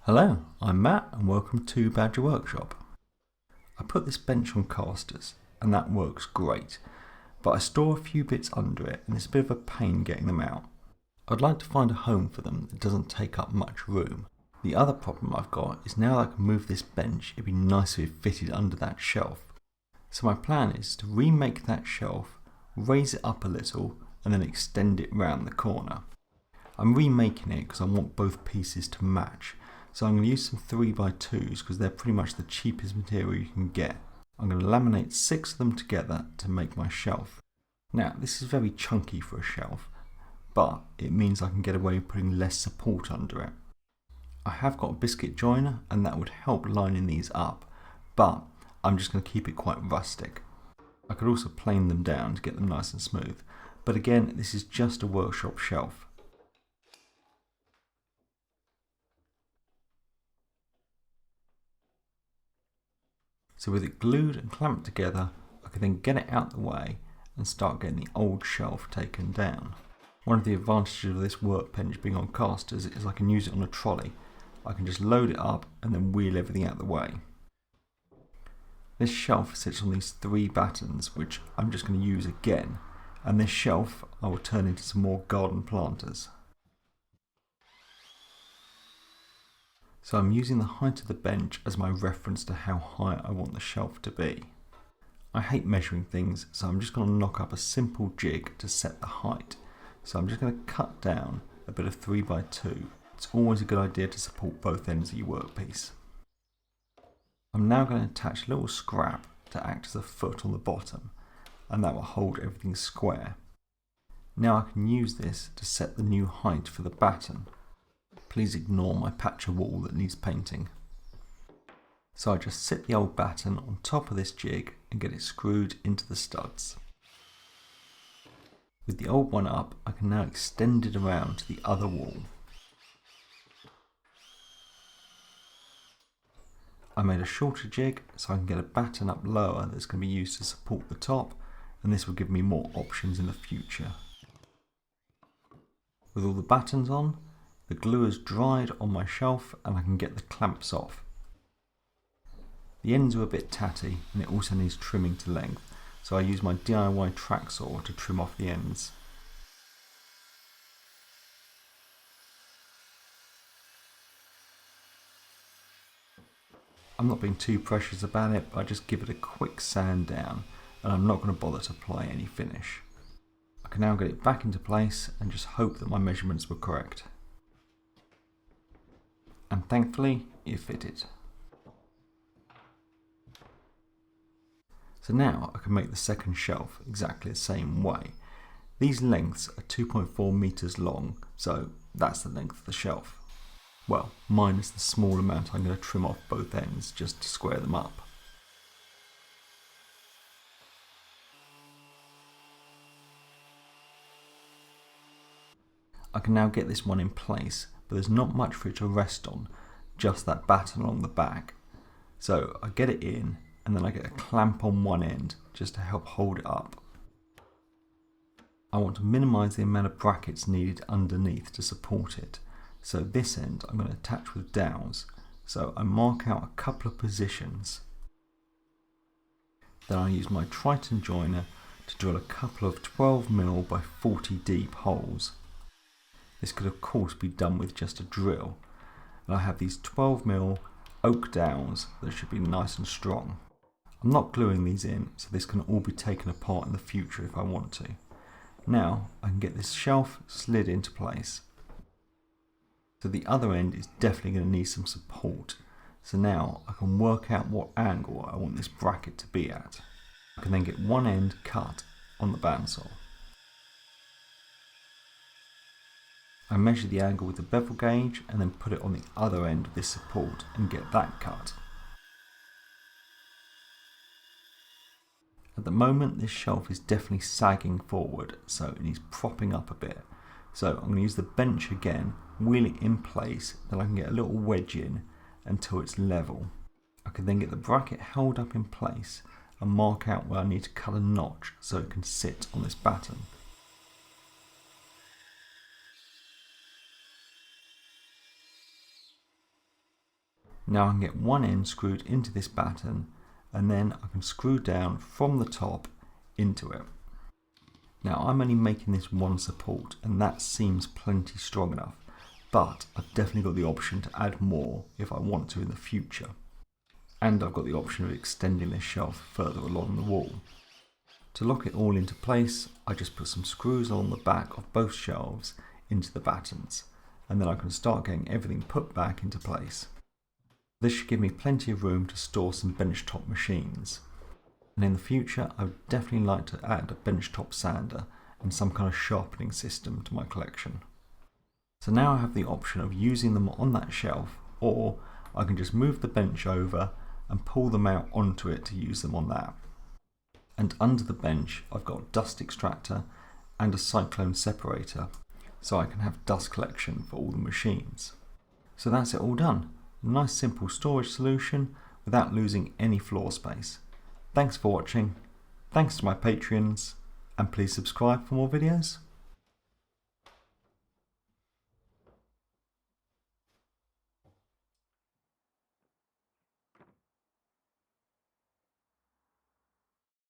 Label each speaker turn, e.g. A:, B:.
A: Hello, I'm Matt and welcome to Badger Workshop. I put this bench on casters and that works great, but I store a few bits under it and it's a bit of a pain getting them out. I'd like to find a home for them that doesn't take up much room. The other problem I've got is now that I can move this bench, it'd be nice if it fitted under that shelf. So my plan is to remake that shelf, raise it up a little and then extend it round the corner. I'm remaking it because I want both pieces to match. So I'm going to use some 3x2s because they're pretty much the cheapest material you can get. I'm going to laminate 6 of them together to make my shelf. Now this is very chunky for a shelf, but it means I can get away with putting less support under it. I have got a biscuit joiner and that would help lining these up, but I'm just going to keep it quite rustic. I could also plane them down to get them nice and smooth, but again this is just a workshop shelf. So with it glued and clamped together, I can then get it out the way and start getting the old shelf taken down. One of the advantages of this workbench being on casters is I can use it on a trolley. I can just load it up and then wheel everything out the way. This shelf sits on these 3 battens, which I'm just going to use again, and this shelf I will turn into some more garden planters. So I'm using the height of the bench as my reference to how high I want the shelf to be. I hate measuring things, so I'm just going to knock up a simple jig to set the height. So I'm just going to cut down a bit of 3x2. It's always a good idea to support both ends of your workpiece. I'm now going to attach a little scrap to act as a foot on the bottom, and that will hold everything square. Now I can use this to set the new height for the batten. Please ignore my patch of wall that needs painting. So I just sit the old batten on top of this jig and get it screwed into the studs. With the old one up, I can now extend it around to the other wall. I made a shorter jig so I can get a batten up lower that's going to be used to support the top, and this will give me more options in the future. With all the battens on, the glue has dried on my shelf and I can get the clamps off. The ends are a bit tatty and it also needs trimming to length, so I use my DIY track saw to trim off the ends. I'm not being too precious about it, but I just give it a quick sand down and I'm not going to bother to apply any finish. I can now get it back into place and just hope that my measurements were correct. And thankfully it fitted. So now I can make the second shelf exactly the same way. These lengths are 2.4 meters long, so that's the length of the shelf. Well, minus the small amount I'm going to trim off both ends just to square them up. I can now get this one in place, but there's not much for it to rest on, just that batten along the back. So I get it in and then I get a clamp on one end just to help hold it up. I want to minimise the amount of brackets needed underneath to support it, so this end I'm going to attach with dowels. So I mark out a couple of positions. Then I use my Triton joiner to drill a couple of 12mm by 40 deep holes. This could of course be done with just a drill, and I have these 12mm oak dowels that should be nice and strong. I'm not gluing these in, so this can all be taken apart in the future if I want to. Now I can get this shelf slid into place. So the other end is definitely going to need some support, so now I can work out what angle I want this bracket to be at. I can then get one end cut on the bandsaw. I measure the angle with the bevel gauge and then put it on the other end of this support and get that cut. At the moment this shelf is definitely sagging forward, so it needs propping up a bit. So I'm going to use the bench again, wheel it in place, then I can get a little wedge in until it's level. I can then get the bracket held up in place and mark out where I need to cut a notch so it can sit on this batten. Now I can get one end screwed into this batten, and then I can screw down from the top into it. Now I'm only making this one support, and that seems plenty strong enough, but I've definitely got the option to add more if I want to in the future. And I've got the option of extending this shelf further along the wall. To lock it all into place, I just put some screws along the back of both shelves into the battens, and then I can start getting everything put back into place. This should give me plenty of room to store some benchtop machines. And in the future, I would definitely like to add a benchtop sander and some kind of sharpening system to my collection. So now I have the option of using them on that shelf, or I can just move the bench over and pull them out onto it to use them on that. And under the bench, I've got a dust extractor and a cyclone separator, so I can have dust collection for all the machines. So that's it all done. A nice simple storage solution without losing any floor space. Thanks for watching, thanks to my Patreons, and please subscribe for more videos.